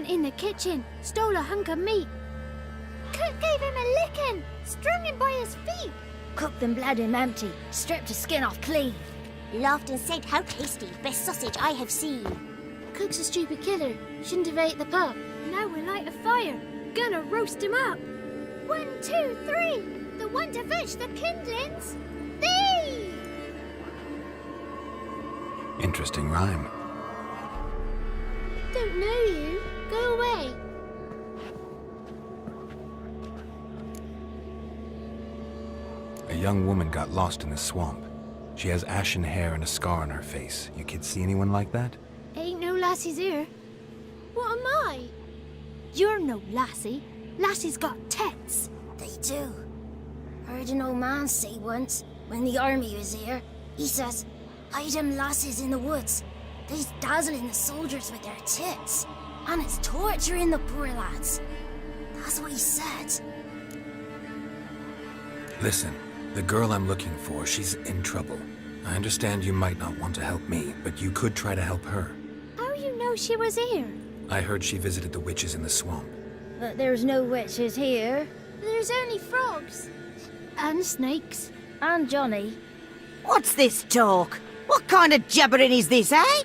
went in the kitchen, stole a hunk of meat. Cook gave him a licking, strung him by his feet. Cooked and bled him empty, stripped his skin off clean. Laughed and said, "How tasty, best sausage I have seen." Cook's a stupid killer, shouldn't have ate the pup. Now we light a fire, gonna roast him up. 1, 2, 3, the one to fetch the kindlings. Thee! Interesting rhyme. Don't know you. Go away. A young woman got lost in the swamp. She has ashen hair and a scar on her face. You kids see anyone like that? Ain't no lassies here. What am I? You're no lassie. Lassie's got tits. They do. Heard an old man say once, when the army was here, he says, "Hide them lasses in the woods. They's dazzling the soldiers with their tits. And it's torturing the poor lads." That's what he said. Listen, the girl I'm looking for, she's in trouble. I understand you might not want to help me, but you could try to help her. How you know she was here? I heard she visited the witches in the swamp. But there's no witches here. There's only frogs. And snakes. And Johnny. What's this talk? What kind of jabbering is this, eh?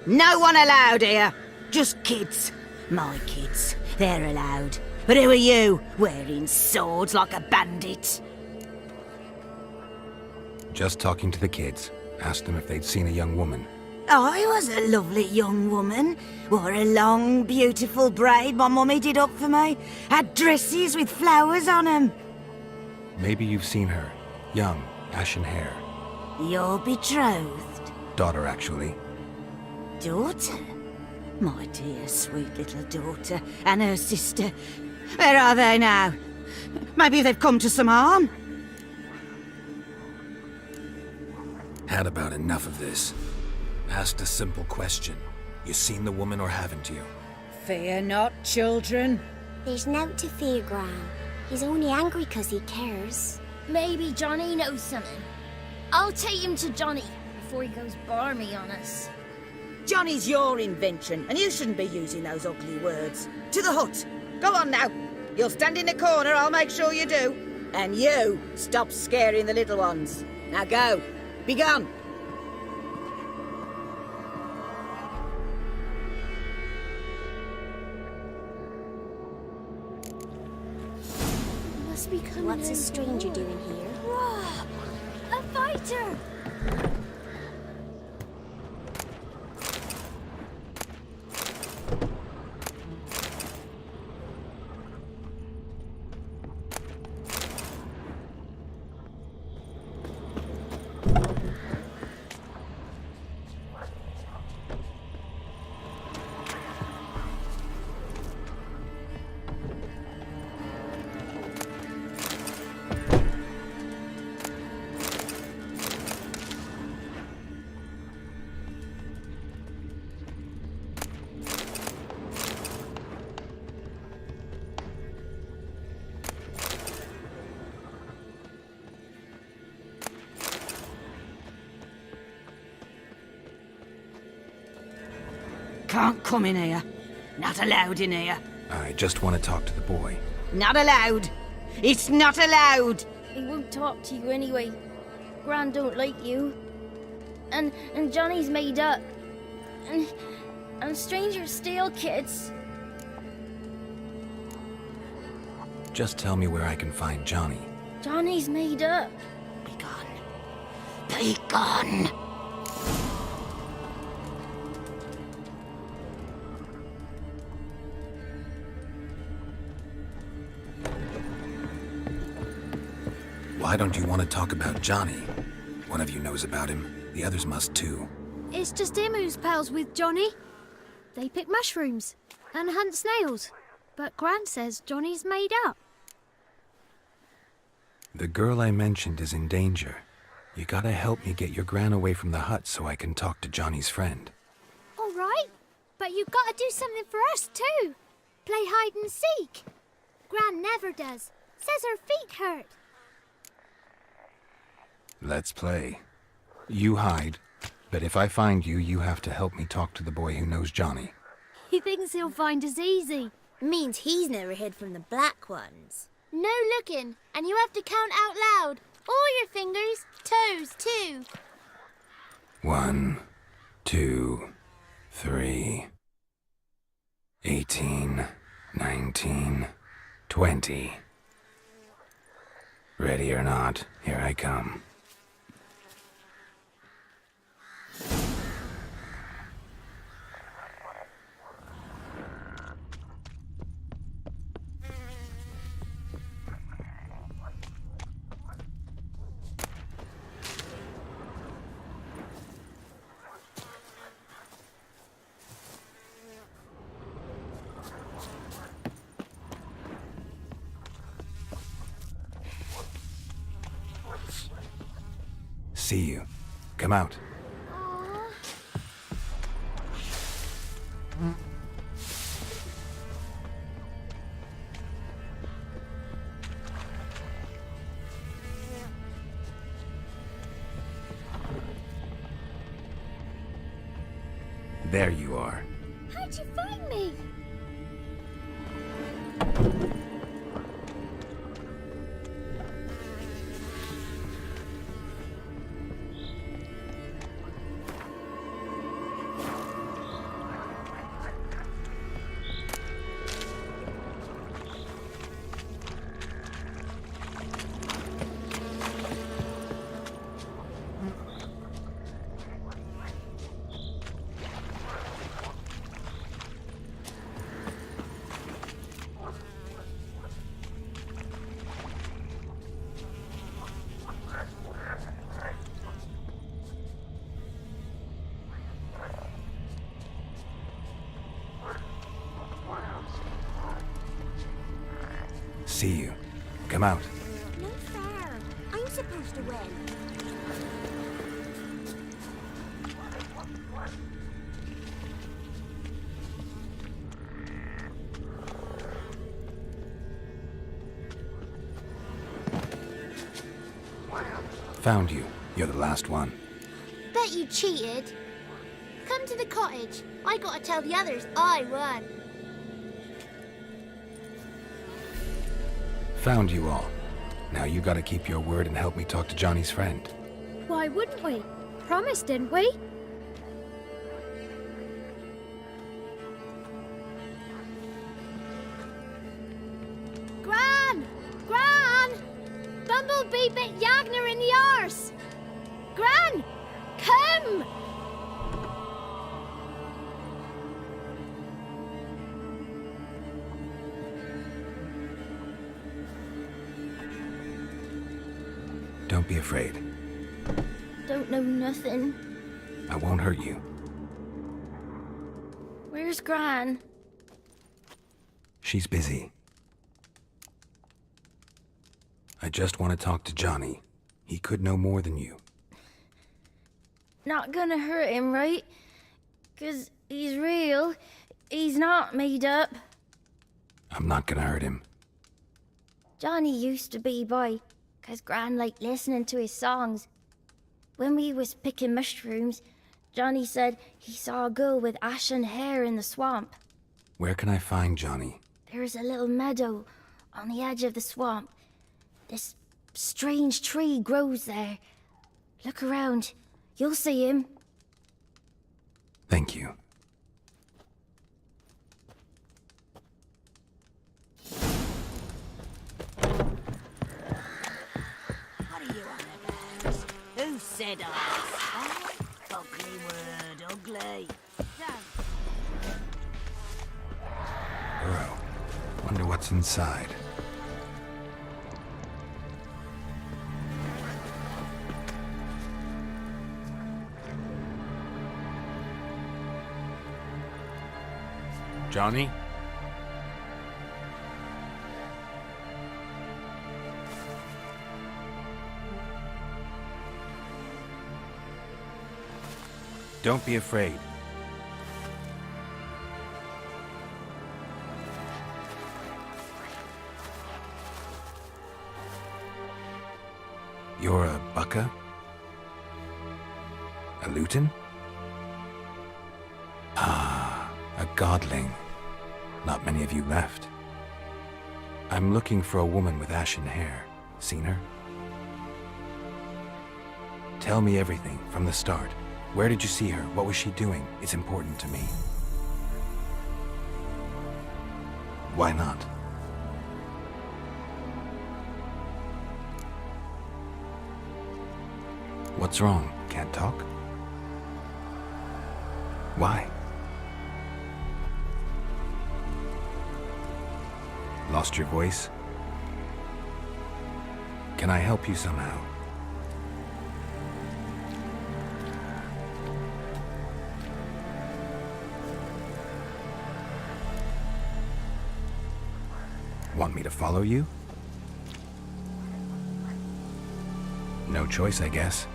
No one allowed here. Just kids. My kids. They're allowed. But who are you, wearing swords like a bandit? Just talking to the kids. Asked them if they'd seen a young woman. I was a lovely young woman. Wore a long, beautiful braid my mummy did up for me. Had dresses with flowers on 'em. Maybe you've seen her. Young, ashen hair. You're betrothed. Daughter, actually. Daughter? My dear, sweet little daughter. And her sister. Where are they now? Maybe they've come to some harm? Had about enough of this. Asked a simple question. You seen the woman or haven't you? Fear not, children. There's nought to fear, Gran. He's only angry 'cause he cares. Maybe Johnny knows something. I'll take him to Johnny before he goes barmy on us. Johnny's your invention, and you shouldn't be using those ugly words. To the hut. Go on now. You'll stand in the corner, I'll make sure you do. And you, stop scaring the little ones. Now go. Be gone. Must be coming. What's a over stranger the wall. doing here? Whoa! A fighter! Can't come in here. Not allowed in here. I just want to talk to the boy. Not allowed. It's not allowed. He won't talk to you anyway. Gran don't like you. And Johnny's made up. And strangers steal kids. Just tell me where I can find Johnny. Johnny's made up. Be gone. Be gone. Why don't you want to talk about Johnny? One of you knows about him. The others must too. It's just him who's pals with Johnny. They pick mushrooms and hunt snails. But Gran says Johnny's made up. The girl I mentioned is in danger. You gotta help me get your gran away from the hut so I can talk to Johnny's friend. All right, but you gotta do something for us too. Play hide and seek. Gran never does. Says her feet hurt. Let's play. You hide, but if I find you, you have to help me talk to the boy who knows Johnny. He thinks he'll find us easy. Means he's never hid from the black ones. No looking, and you have to count out loud. All your fingers, toes too. 1, 2, 3, 18, 19, 20. Ready or not, here I come. See you. Come out. There you are. How'd you find me? See you. Come out. No fair. I'm supposed to win. Found you. You're the last one. Bet you cheated. Come to the cottage. I gotta tell the others I won. Found you all. Now you gotta keep your word and help me talk to Johnny's friend. Why wouldn't we? Promised, didn't we? Gran! Gran! Bumblebee bit Yagner in the arse! Gran! Come! Don't be afraid. Don't know nothing. I won't hurt you. Where's Gran? She's busy. I just want to talk to Johnny. He could know more than you. Not gonna hurt him, right? 'Cause he's real. He's not made up. I'm not gonna hurt him. Johnny used to be by, 'cause Gran liked listening to his songs. When we was picking mushrooms, Johnny said he saw a girl with ashen hair in the swamp. Where can I find Johnny? There's a little meadow on the edge of the swamp. This strange tree grows there. Look around. You'll see him. Thank you. What are you on about? Who said I? Ugly word, ugly. Burrow. Wonder what's inside. Johnny? Don't be afraid. You're a bucka? A luton? Ah, a godling. Not many of you left. I'm looking for a woman with ashen hair. Seen her? Tell me everything, from the start. Where did you see her? What was she doing? It's important to me. Why not? What's wrong? Can't talk? Why? Lost your voice? Can I help you somehow? Want me to follow you? No choice, I guess.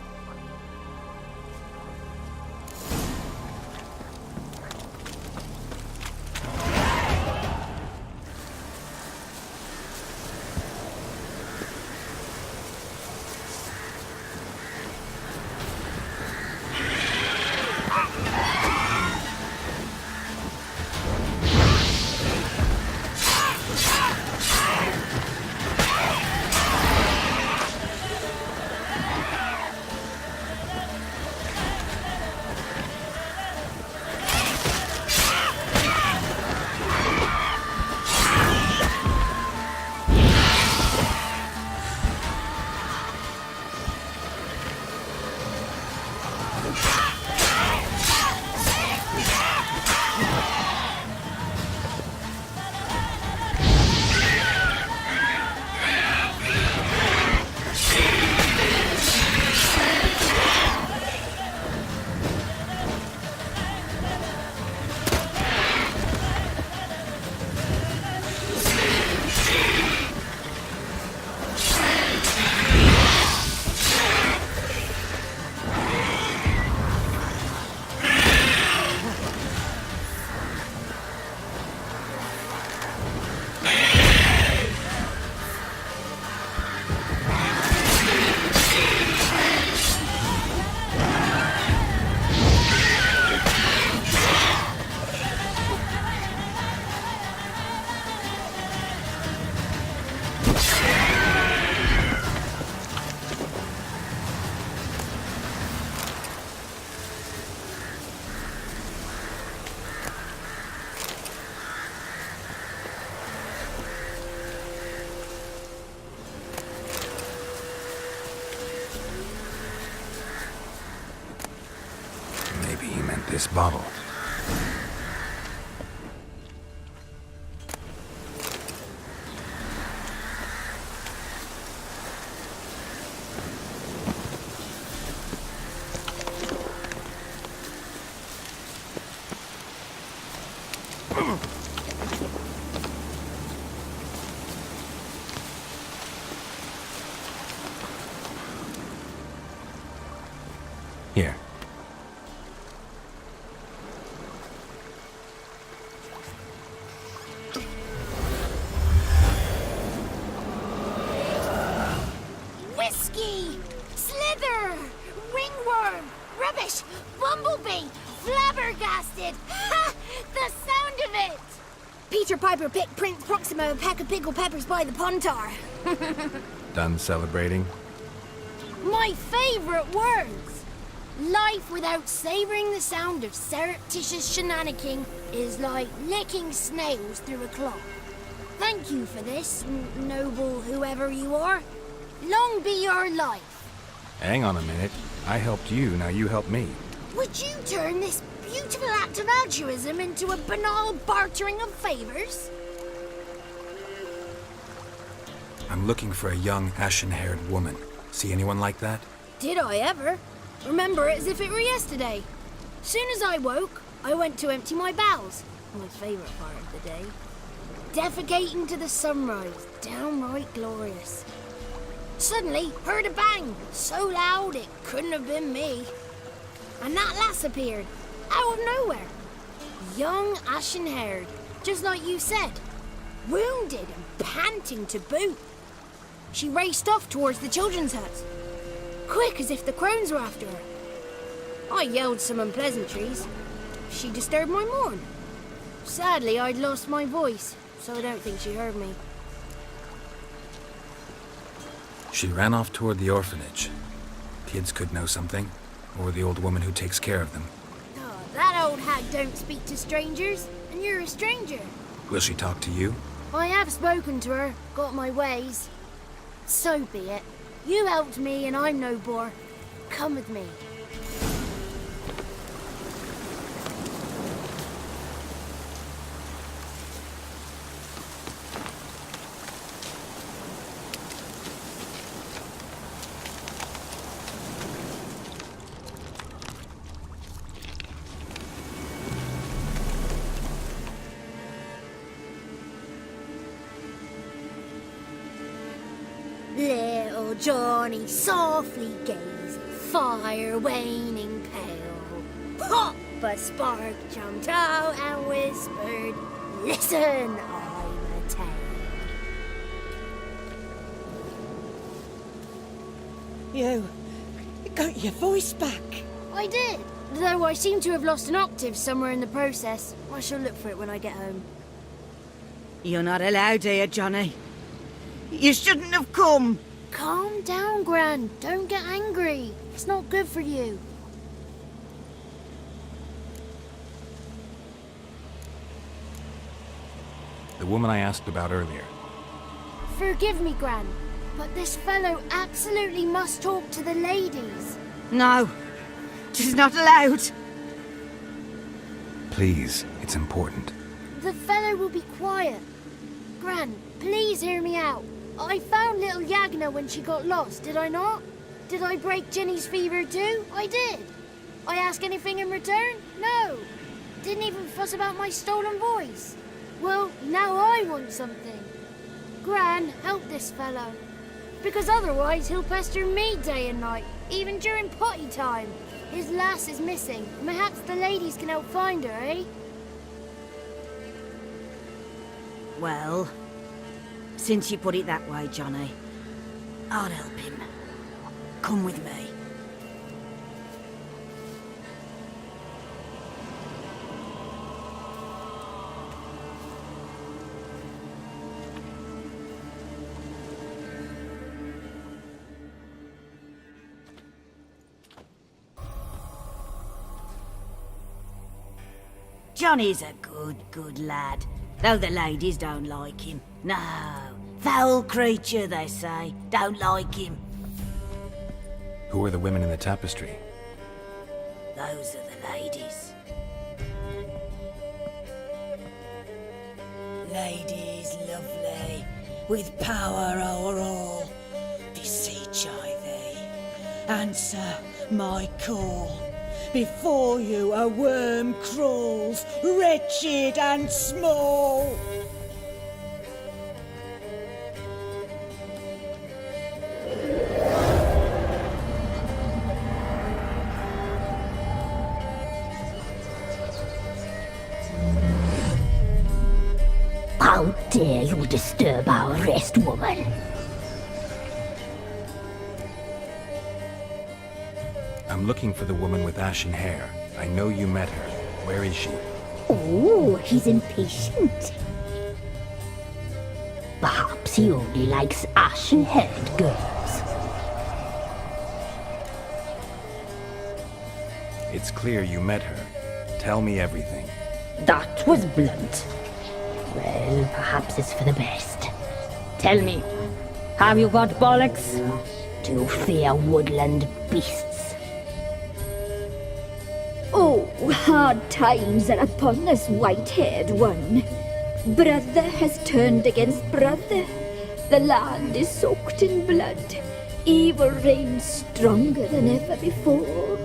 This bottle. Here. Whiskey! Slither! Ringworm! Rubbish! Bumblebee! Flabbergasted! Ha! The sound of it! Peter Piper picked Prince Proximo a pack of pickled peppers by the pontar. Done celebrating? My favourite words! Life without savouring the sound of surreptitious shenanigans is like licking snails through a cloth. Thank you for this, noble whoever you are. Long be your life. Hang on a minute. I helped you, now you help me. Would you turn this beautiful act of altruism into a banal bartering of favours? I'm looking for a young, ashen-haired woman. See anyone like that? Did I ever? Remember it as if it were yesterday. Soon as I woke, I went to empty my bowels. My favourite part of the day. Defecating to the sunrise. Downright glorious. Suddenly, heard a bang. So loud it couldn't have been me. And that lass appeared. Out of nowhere. Young, ashen-haired. Just like you said. Wounded and panting to boot. She raced off towards the children's hut. Quick as if the crones were after her. I yelled some unpleasantries. She disturbed my morn. Sadly, I'd lost my voice, so I don't think she heard me. She ran off toward the orphanage. Kids could know something, or the old woman who takes care of them. Oh, that old hag don't speak to strangers, and you're a stranger. Will she talk to you? I have spoken to her, got my ways. So be it. You helped me and I'm no bore. Come with me. Little Johnny softly gazed, fire waning pale. Pop! A spark jumped out and whispered, "Listen, I'm a tale." You got your voice back. I did, though I seem to have lost an octave somewhere in the process. I shall look for it when I get home. You're not allowed here, Johnny. You shouldn't have come. Calm down, Gran. Don't get angry. It's not good for you. The woman I asked about earlier. Forgive me, Gran, but this fellow absolutely must talk to the ladies. No, she's not allowed. Please, it's important. The fellow will be quiet. Gran, please hear me out. I found little Yagna when she got lost, did I not? Did I break Jenny's fever too? I did. I ask anything in return? No. Didn't even fuss about my stolen voice. Well, now I want something. Gran, help this fellow. Because otherwise he'll pester me day and night, even during potty time. His lass is missing. Perhaps the ladies can help find her, eh? Well, since you put it that way, Johnny, I'll help him. Come with me. Johnny's a good lad, though the ladies don't like him. No, foul creature, they say. Don't like him. Who are the women in the tapestry? Those are the ladies. Ladies lovely, with power o'er all. Beseech I thee, answer my call. Before you a worm crawls, wretched and small. How dare you disturb our rest, woman? I'm looking for the woman with ashen hair. I know you met her. Where is she? Oh, he's impatient. Perhaps he only likes ashen-haired girls. It's clear you met her. Tell me everything. That was blunt. Well, perhaps it's for the best. Tell me, have you got bollocks? Do you fear woodland beasts? Oh, hard times are upon us, white-haired one. Brother has turned against brother. The land is soaked in blood. Evil reigns stronger than ever before.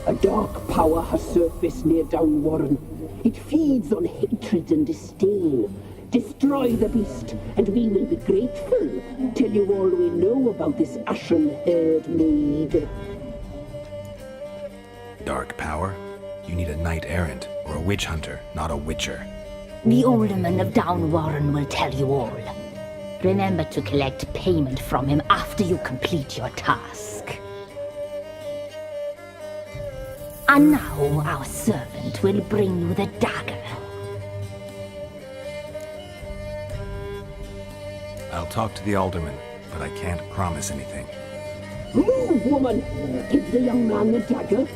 A dark power has surfaced near Downwarren. It feeds on hatred and disdain. Destroy the beast, and we will be grateful. Tell you all we know about this ashen-haired maid. Dark power? You need a knight-errant, or a witch hunter, not a witcher. The alderman of Downwarren will tell you all. Remember to collect payment from him after you complete your task. And now our servant will bring you the dagger. I'll talk to the alderman, but I can't promise anything. Move, woman! Give the young man the dagger.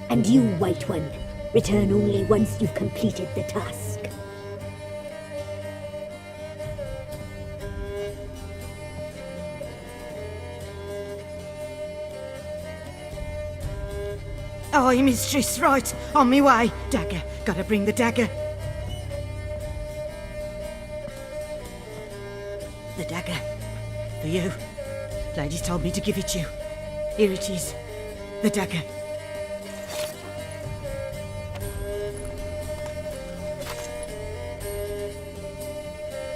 And you, White One, return only once you've completed the task. Aye, mistress, right. On me way. Dagger. Gotta bring the dagger. The dagger. For you. Ladies told me to give it you. Here it is. The dagger.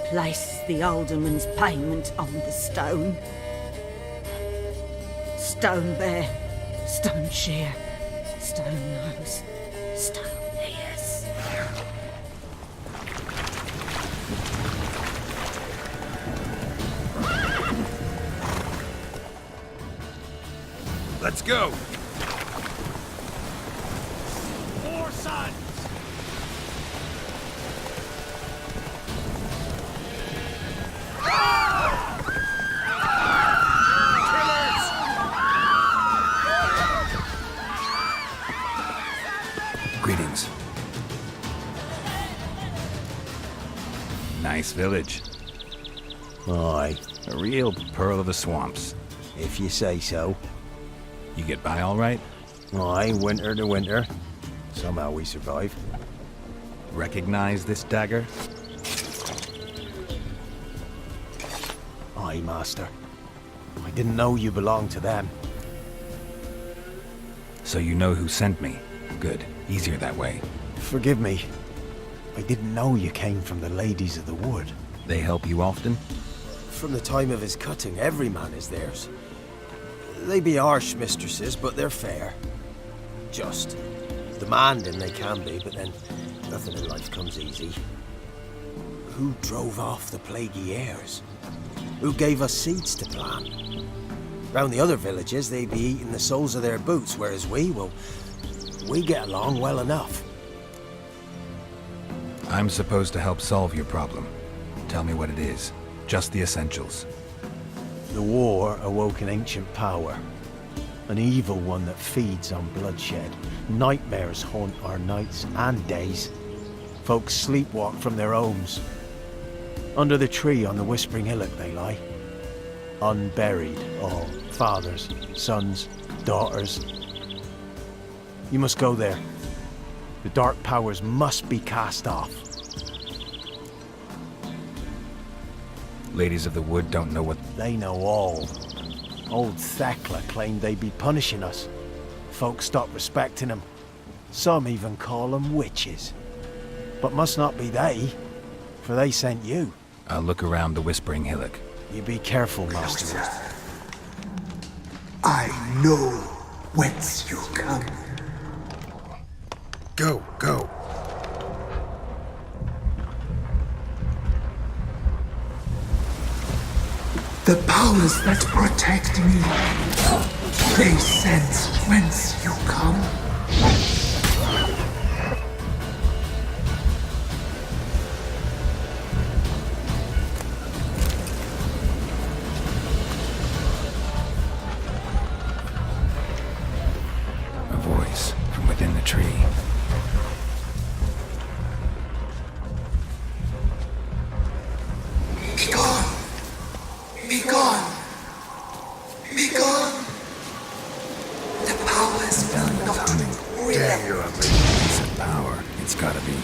Place the alderman's payment on the stone. Stone bear. Stone shear. Stone nose, stone ears. Let's go! Four sons! Greetings. Nice village. Aye, A real pearl of the swamps. if you say so. You get by all right? Aye, winter to winter. Somehow we survive. Recognize this dagger? Aye, master. I didn't know you belonged to them. So you know who sent me. Good. Easier that way. Forgive me. I didn't know you came from the Ladies of the Wood. They help you often? From the time of his cutting, every man is theirs. They be harsh mistresses, but they're fair. Just. Demanding they can be, but then nothing in life comes easy. Who drove off the plaguey airs? Who gave us seeds to plant? Round the other villages, they be eating the soles of their boots, whereas we get along well enough. I'm supposed to help solve your problem. Tell me what it is. Just the essentials. The war awoke an ancient power. An evil one that feeds on bloodshed. Nightmares haunt our nights and days. Folks sleepwalk from their homes. Under the tree on the Whispering Hillock they lie. Unburied, all. Fathers, sons, daughters. You must go there. The dark powers must be cast off. Ladies of the Wood don't know what... They know all. Old Thekla claimed they'd be punishing us. Folks stopped respecting them. Some even call them witches. But must not be they, for they sent you. I'll look around the Whispering Hillock. You be careful, master. I know whence you come. Go, go. The powers that protect me, they sense whence you come. A voice from within the tree. Be gone! Be gone! Be gone! The powers will not relent. It's a power. It's gotta be.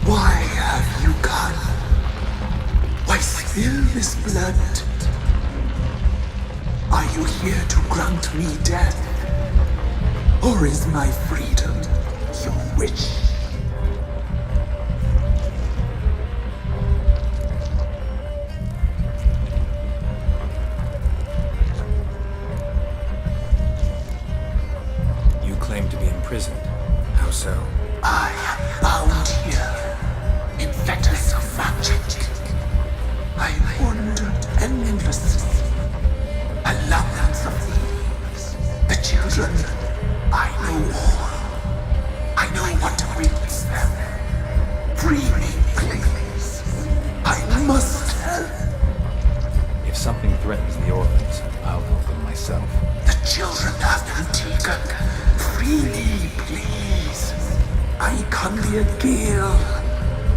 Why have you come? Why spill this blood? Are you here to grant me death? Or is my freedom your wish? You claim to be imprisoned. How so? I am bound here in fetters of magic. I wandered endlessly, a labyrinth of thieves. The children, I know all. I know what awaits them. Free me, please. I must help. If something threatens the orphans, I'll help them myself. The children have been taken. Free me, please. I can be a gale,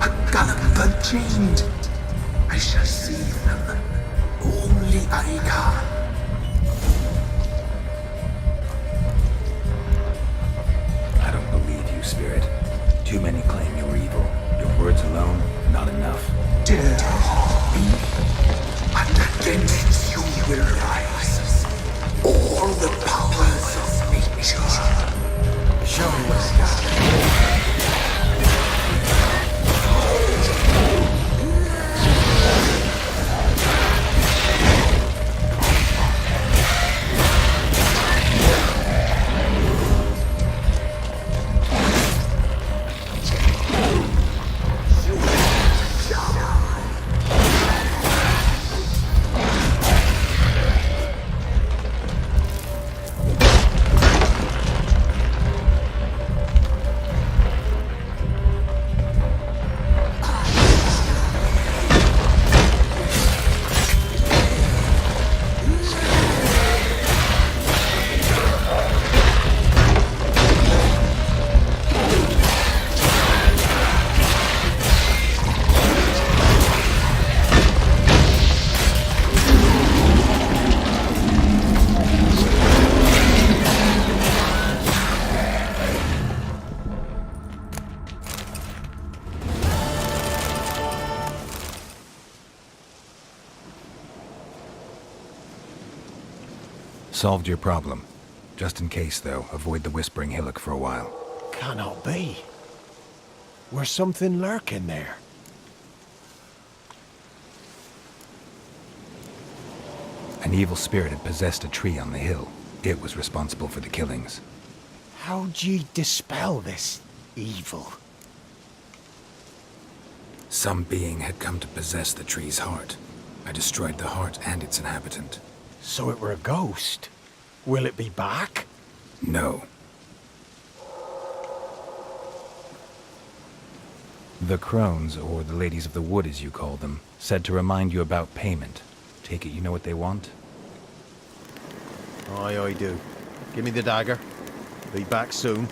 a gallant chained. I shall save them. Only I can. I don't believe you, Spirit. Too many claim you're evil. Your words alone, not enough. Dare harm me, and against you will rise all the powers of nature. Show me what's got. Solved your problem. Just in case, though, avoid the Whispering Hillock for a while. Cannot be. Where's something lurking there? An evil spirit had possessed a tree on the hill. It was responsible for the killings. How'd ye dispel this evil? Some being had come to possess the tree's heart. I destroyed the heart and its inhabitant. So it were a ghost. Will it be back? No. The crones, or the ladies of the wood as you call them, said to remind you about payment. Take it you know what they want? Aye, I do. Give me the dagger. Be back soon.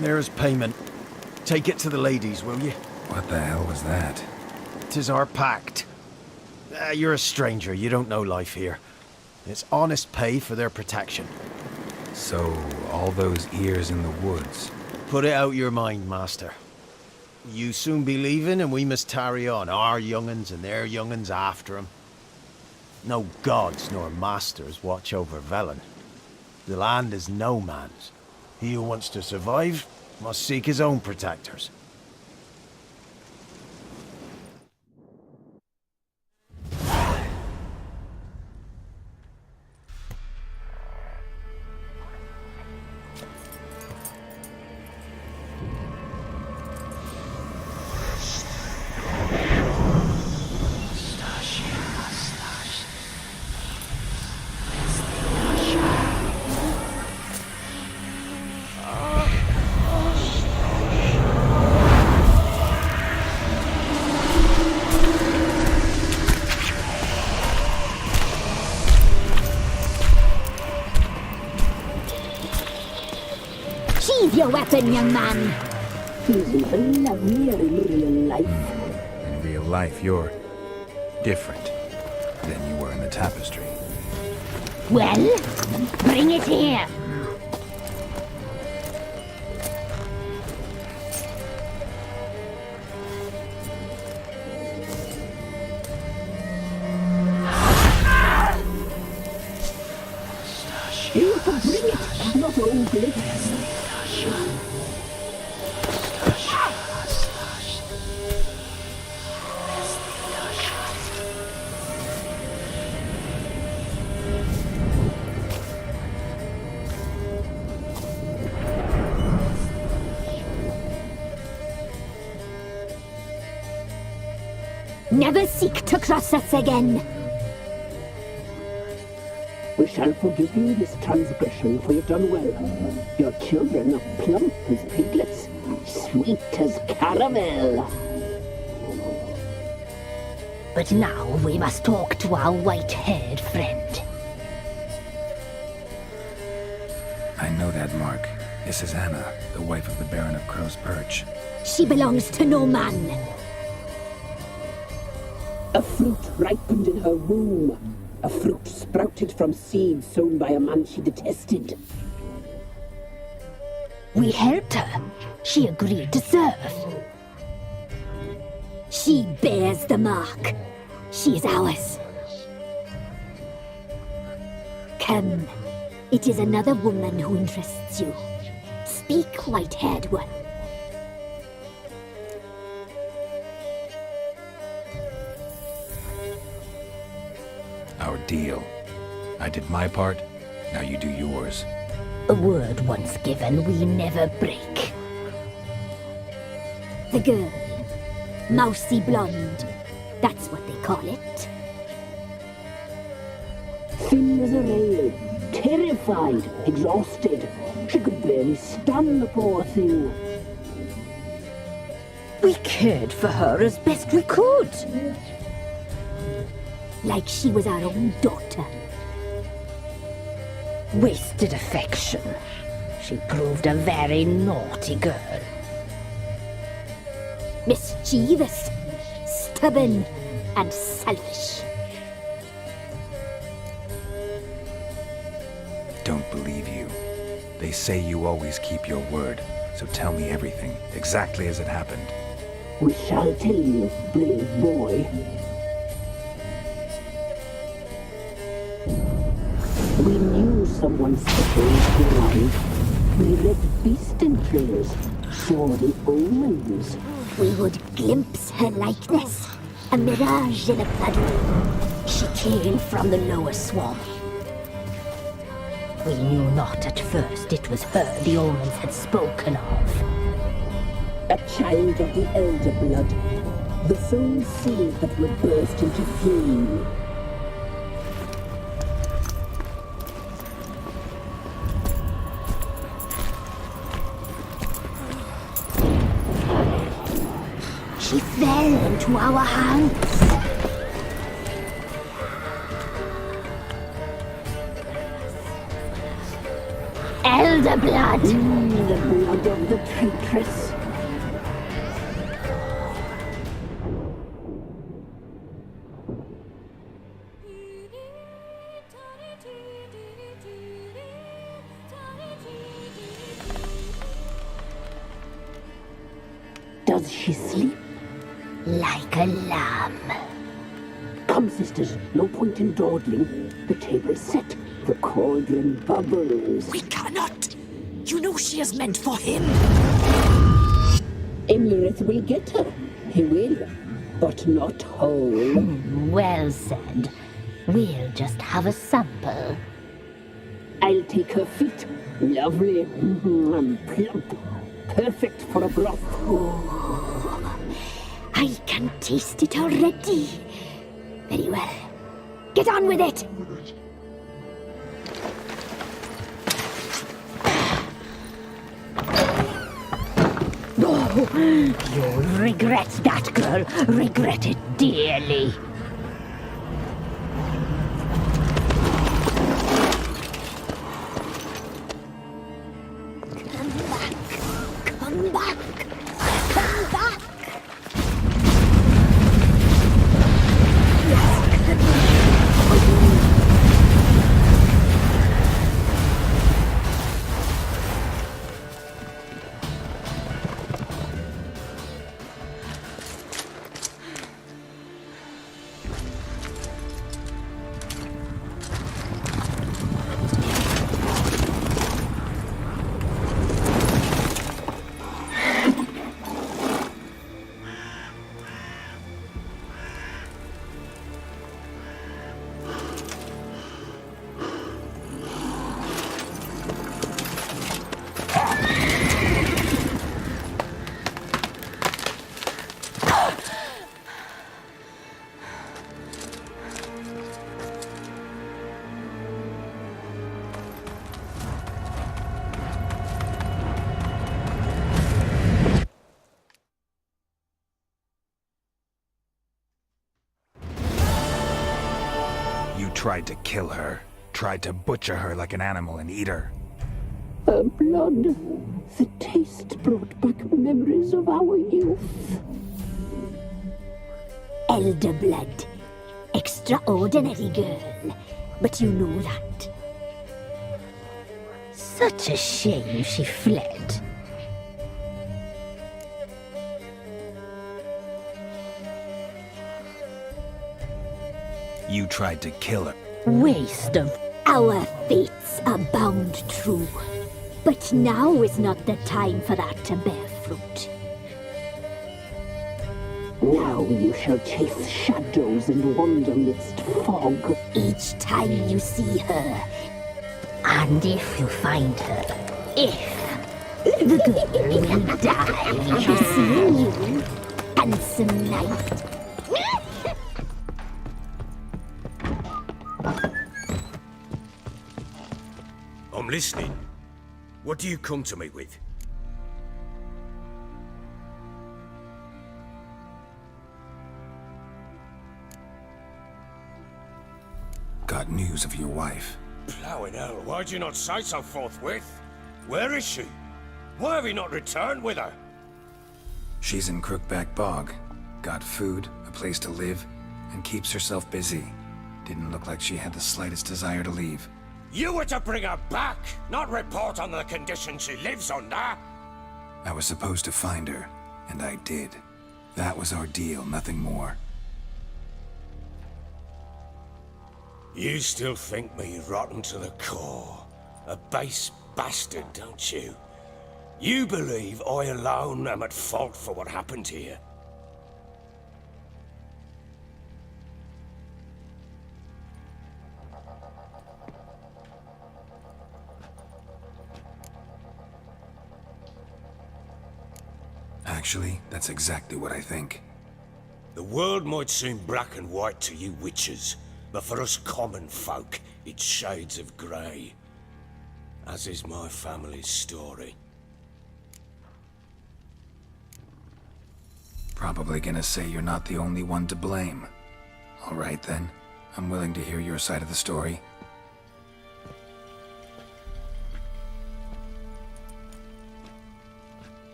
There's payment. Take it to the ladies, will you? What the hell was that? 'Tis our pact. You're a stranger, you don't know life here. It's honest pay for their protection. So, all those ears in the woods. Put it out your mind, master. You soon be leaving and we must tarry on, our young'uns and their young'uns after 'em. No gods nor masters watch over Velen. The land is no man's. He who wants to survive must seek his own protectors. Sheathe your weapon, young man. He's even lovelier in real life. In real life, you're different than you were in the tapestry. Well, bring it here. You can bring it, not only. Never seek to cross us again. We shall forgive you this transgression, for you've done well. Your children are plump as piglets, sweet as caramel. But now we must talk to our white-haired friend. I know that mark. This is Anna, the wife of the Baron of Crow's Perch. She belongs to no man. A fruit ripened in her womb. A fruit sprouted from seeds sown by a man she detested. We helped her. She agreed to serve. She bears the mark. She is ours. Come. It is another woman who interests you. Speak, white-haired one. Our deal. I did my part, now you do yours. A word once given, we never break. The girl. Mousy blonde. That's what they call it. Thin as a rail, terrified, exhausted. She could barely stand, the poor thing. We cared for her as best we could. Like she was our own daughter. Wasted affection. She proved a very naughty girl. Mischievous, stubborn, and selfish. Don't believe you. They say you always keep your word, so tell me everything, exactly as it happened. We shall tell you, brave boy. We knew someone special was alive. We read beast entrails, saw the omens. We would glimpse her likeness, a mirage in a puddle. She came from the lower swamp. We knew not at first it was her the omens had spoken of. A child of the elder blood, the soul seed that would burst into flame. She fell into our hands. Elder blood! The blood of the traitress. Does she sleep? Like a lamb. Come, sisters, no point in dawdling. The table's set. The cauldron bubbles. We cannot! You know she is meant for him! Emlyrith will get her. He will, but not whole. Well said. We'll just have a sample. I'll take her feet. Lovely. Plump. Perfect for a broth. I can taste it already. Very well. Get on with it! Oh, you'll regret that, girl. Regret it dearly. Come back! Come back! Come back! Tried to kill her. Tried to butcher her like an animal and eat her. Her blood. The taste brought back memories of our youth. Elder blood. Extraordinary girl. But you know that. Such a shame she fled. You tried to kill her. Waste of... Our fates are bound true. But now is not the time for that to bear fruit. Now you shall chase shadows and wander midst fog. Each time you see her. And if you find her, the girl will die. Seeing you, handsome knight. I'm listening. What do you come to me with? Got news of your wife. Plowing hell, why'd you not say so forthwith? Where is she? Why have you not returned with her? She's in Crookback Bog. Got food, a place to live, and keeps herself busy. Didn't look like she had the slightest desire to leave. You were to bring her back, not report on the condition she lives under. I was supposed to find her, and I did. That was our deal, nothing more. You still think me rotten to the core. A base bastard, don't you? You believe I alone am at fault for what happened here. Actually, that's exactly what I think. The world might seem black and white to you witches, but for us common folk, it's shades of grey. As is my family's story. Probably gonna say you're not the only one to blame. All right then, I'm willing to hear your side of the story.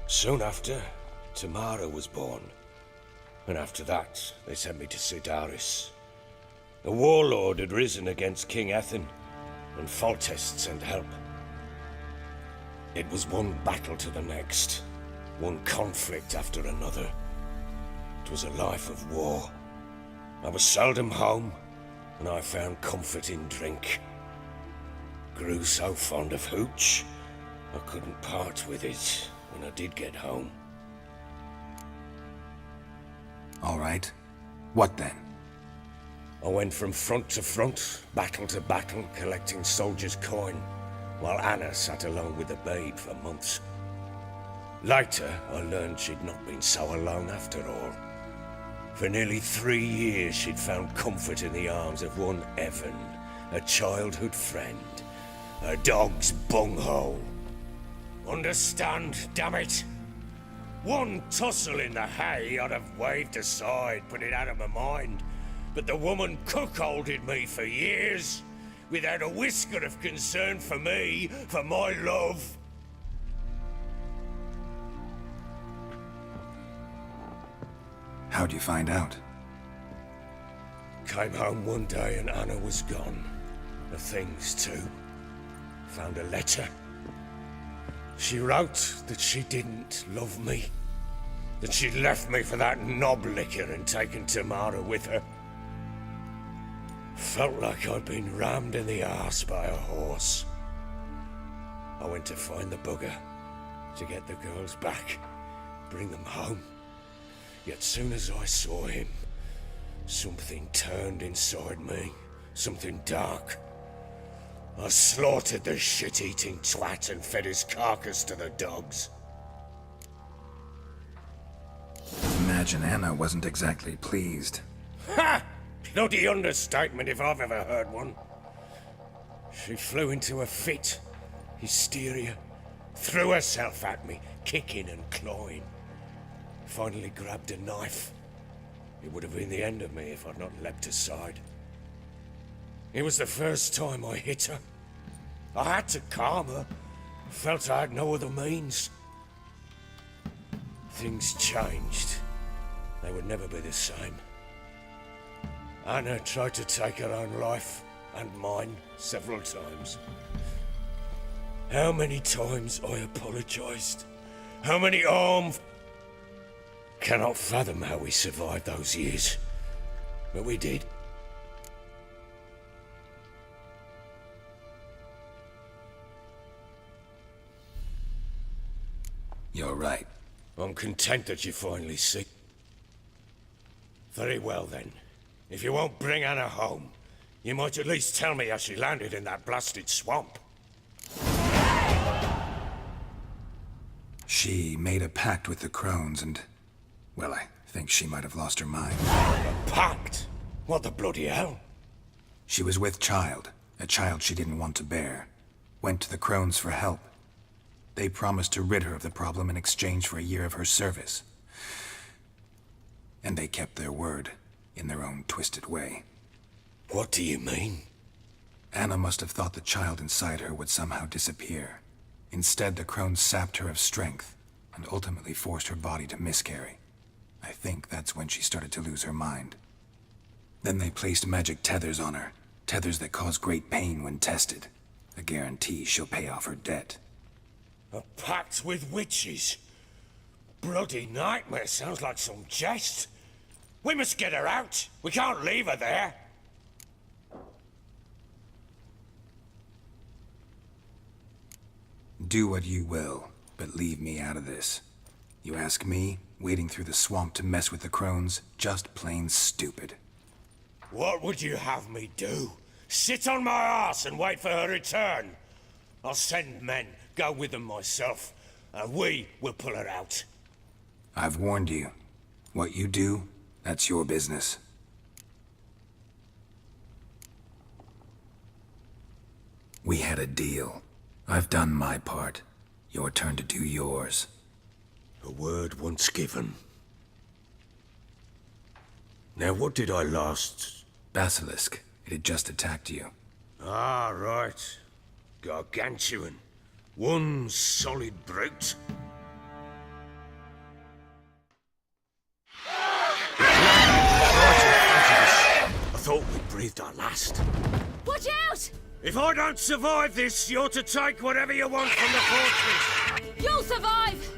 Soon after, Tamara was born. And after that, they sent me to Sidaris. A warlord had risen against King Ethan, and Foltest sent help. It was one battle to the next, one conflict after another. It was a life of war. I was seldom home, and I found comfort in drink. Grew so fond of hooch, I couldn't part with it when I did get home. All right. What then? I went from front to front, battle to battle, collecting soldiers' coin, while Anna sat alone with the babe for months. Later, I learned she'd not been so alone after all. For nearly 3 years, she'd found comfort in the arms of one Evan, a childhood friend, a dog's bunghole. Understand, damn it? One tussle in the hay I'd have waved aside, put it out of my mind. But the woman cuckolded me for years, without a whisker of concern for me, for my love. How'd you find out? Came home one day and Anna was gone. The things too. Found a letter. She wrote that she didn't love me. That she'd left me for that knob licker and taken Tamara with her. Felt like I'd been rammed in the arse by a horse. I went to find the bugger, to get the girls back, bring them home. Yet soon as I saw him, something turned inside me, something dark. I slaughtered the shit-eating twat and fed his carcass to the dogs. Imagine Anna wasn't exactly pleased. Ha! Bloody understatement if I've ever heard one. She flew into a fit, hysteria, threw herself at me, kicking and clawing. Finally grabbed a knife. It would have been the end of me if I'd not leapt aside. It was the first time I hit her. I had to calm her. Felt I had no other means. Things changed. They would never be the same. Anna tried to take her own life, and mine, several times. How many times I apologized. How many arms... Cannot fathom how we survived those years. But we did. You're right. I'm content that you finally see. Very well then. If you won't bring Anna home, you might at least tell me how she landed in that blasted swamp. She made a pact with the crones and... well, I think she might have lost her mind. A pact? What the bloody hell? She was with child, a child she didn't want to bear. Went to the crones for help. They promised to rid her of the problem in exchange for a year of her service. And they kept their word, in their own twisted way. What do you mean? Anna must have thought the child inside her would somehow disappear. Instead, the crones sapped her of strength, and ultimately forced her body to miscarry. I think that's when she started to lose her mind. Then they placed magic tethers on her, tethers that cause great pain when tested. A guarantee she'll pay off her debt. A pact with witches? Bloody nightmare, sounds like some jest. We must get her out. We can't leave her there. Do what you will, but leave me out of this. You ask me, wading through the swamp to mess with the crones, just plain stupid. What would you have me do? Sit on my arse and wait for her return? I'll send men, go with them myself, and we will pull her out. I've warned you. What you do, that's your business. We had a deal. I've done my part. Your turn to do yours. A word once given. Now what did I last... Basilisk. It had just attacked you. Ah, right. Gargantuan. One solid brute. I thought we breathed our last. Watch out! If I don't survive this, you're to take whatever you want from the fortress. You'll survive!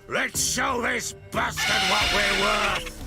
Let's show this bastard what we're worth!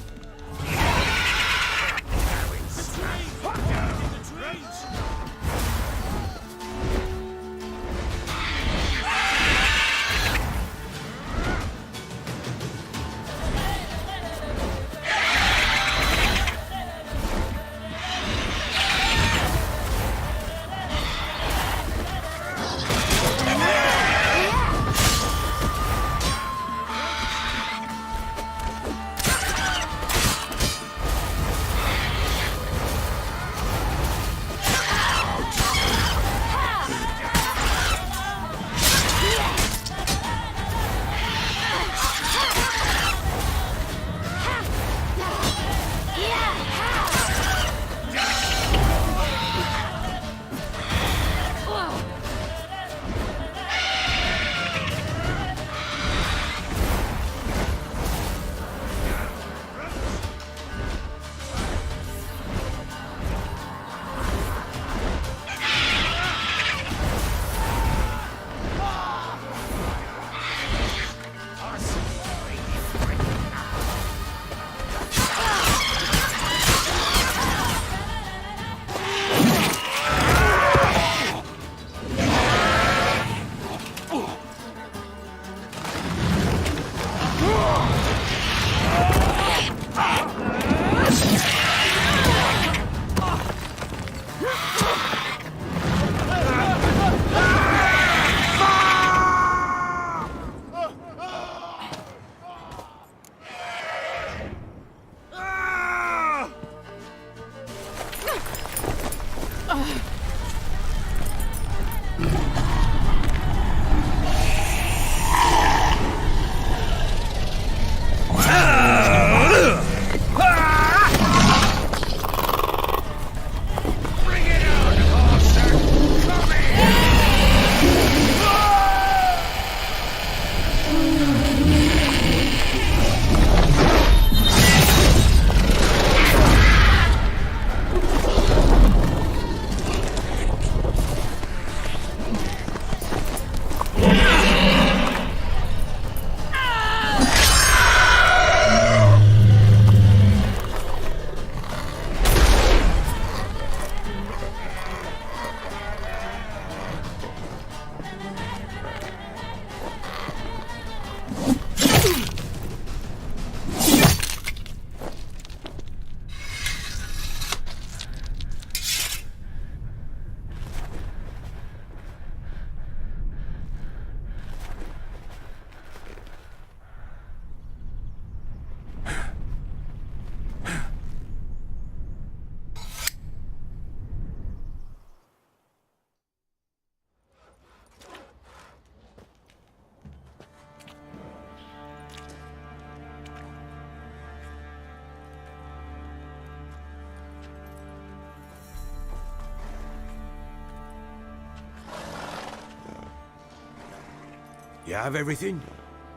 You have everything?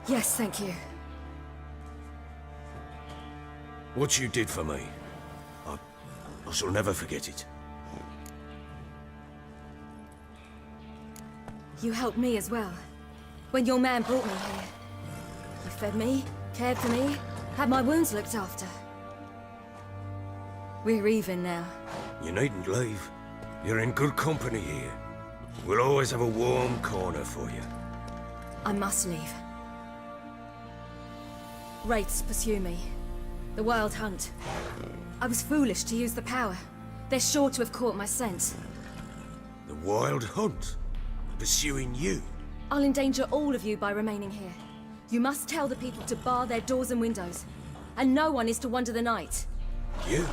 Yes, thank you. What you did for me, I shall never forget it. You helped me as well. When your man brought me here. You fed me, cared for me, had my wounds looked after. We're even now. You needn't leave. You're in good company here. We'll always have a warm corner for you. I must leave. Wraiths pursue me. The Wild Hunt. I was foolish to use the power. They're sure to have caught my scent. The Wild Hunt? Pursuing you? I'll endanger all of you by remaining here. You must tell the people to bar their doors and windows. And no one is to wander the night. You?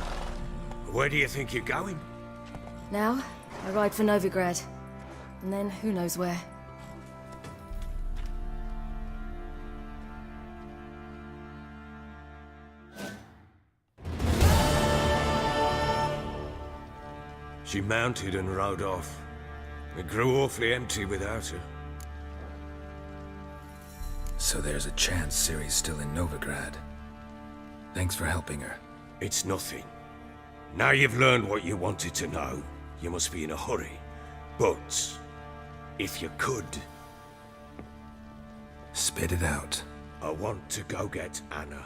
Where do you think you're going? Now, I ride for Novigrad. And then, who knows where. She mounted and rode off. It grew awfully empty without her. So there's a chance Ciri's still in Novigrad. Thanks for helping her. It's nothing. Now you've learned what you wanted to know, you must be in a hurry. But, if you could... Spit it out. I want to go get Anna.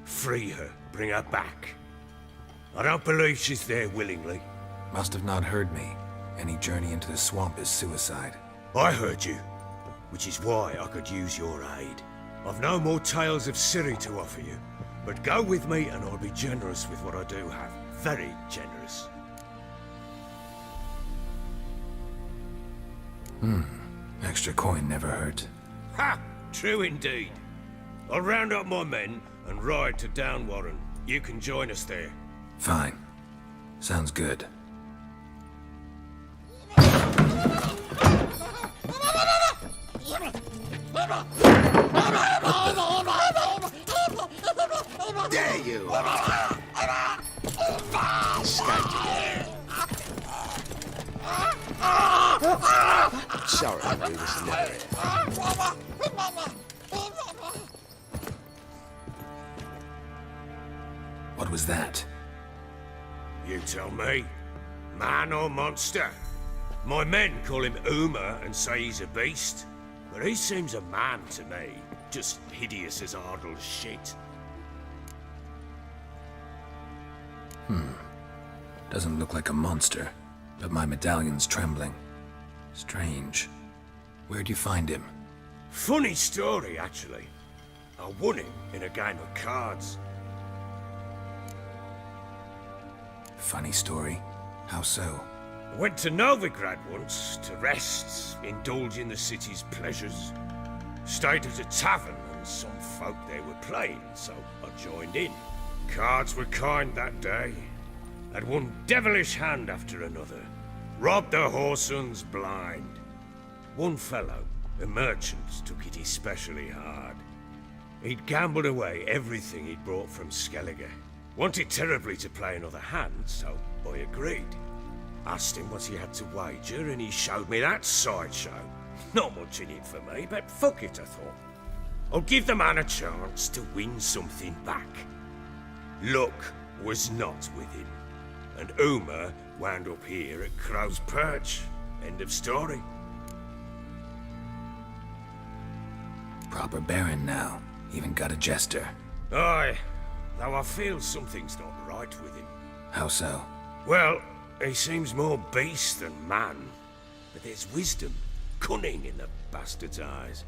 Free her, bring her back. I don't believe she's there willingly. Must have not heard me. Any journey into the swamp is suicide. I heard you, which is why I could use your aid. I've no more tales of Ciri to offer you, but go with me and I'll be generous with what I do have. Very generous. Extra coin never hurt. Ha! True indeed. I'll round up my men and ride to Downwarren. You can join us there. Fine. Sounds good. There you are. Sorry, we was never here. What was that? You tell me. Man or monster? My men call him Uma and say he's a beast, but he seems a man to me. Just hideous as Ardle's shit. Doesn't look like a monster, but my medallion's trembling. Strange. Where'd you find him? Funny story, actually. I won him in a game of cards. Funny story? How so? I went to Novigrad once to rest, indulge in the city's pleasures. Stayed at a tavern and some folk there were playing, so I joined in. Cards were kind that day. Had one devilish hand after another. Robbed the whoresons blind. One fellow, a merchant, took it especially hard. He'd gambled away everything he'd brought from Skellige. Wanted terribly to play another hand, so I agreed. Asked him what he had to wager, and he showed me that sideshow. Not much in it for me, but fuck it, I thought. I'll give the man a chance to win something back. Luck was not with him, and Uma wound up here at Crow's Perch. End of story. Proper baron now. Even got a jester. Aye, though I feel something's not right with him. How so? Well, he seems more beast than man, but there's wisdom, cunning in the bastard's eyes.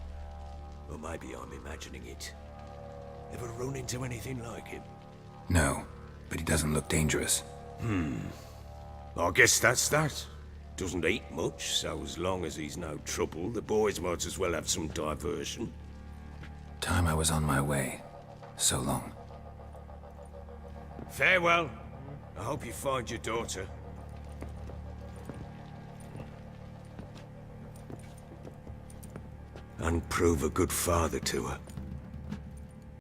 Or maybe I'm imagining it. Ever run into anything like him? No, but he doesn't look dangerous. I guess that's that. Doesn't eat much, so as long as he's no trouble, the boys might as well have some diversion. Time I was on my way. So long. Farewell. I hope you find your daughter. And prove a good father to her.